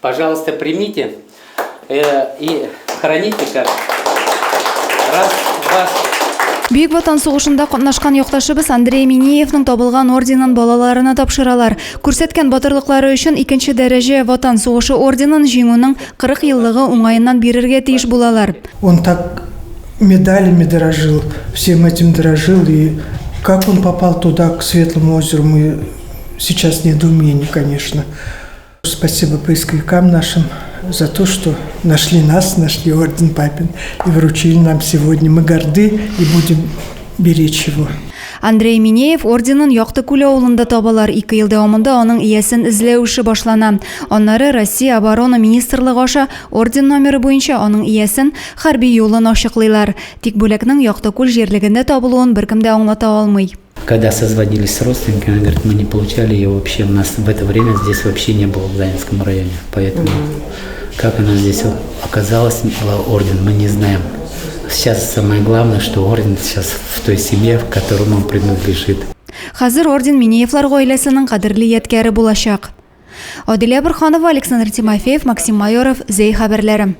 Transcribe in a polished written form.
пожалуйста, примите и храните как раз ваш. Бүйік Ватан соғышында қатнашқан yoqташыбыз Андрей Минеевнің табылған орденін балаларына тапшыралар. Көрсеткен батырлықлары үшін 2-ші дәреже Ватан соғышы орденін жеңуінің 40 еллығы оңайынан берерге тиіш болалар. Он так медалями дорожил, всем этим дорожил, и как он попал туда, к Светлому озеру, мы сейчас в недоумении, конечно. Спасибо поисковикам нашим за то, что нашли нас, нашли орден Папин и вручили нам сегодня. Мы горды и будем беречь его. Андрей Минеев орденін Яқтыкөл ауылында табалар. 2 ел дәвамында оның иесін ізлеуші башлана. Оннары Россия оборона министрлыгы аша орден номері бойынша оның иесін харби юлын ашықлайлар. Тик бүлекнің Яқтыкөл жерлігінде табылуын біркім де аңлата алмай. Когда созвонились с родственниками, говорят, мы не получали ее вообще. У нас в это время здесь вообще не было в Заинском районе. Поэтому как она здесь оказалась, орден, мы не знаем. Сейчас самое главное, что орден сейчас в той семье, в которой он принадлежит. Хазыр орден Минеевлар гаиләсенең кадерле яткәре булачак. Адилә Бурханова, Александр Тимофеев, Максим Майоров, Зей хәбәрләре.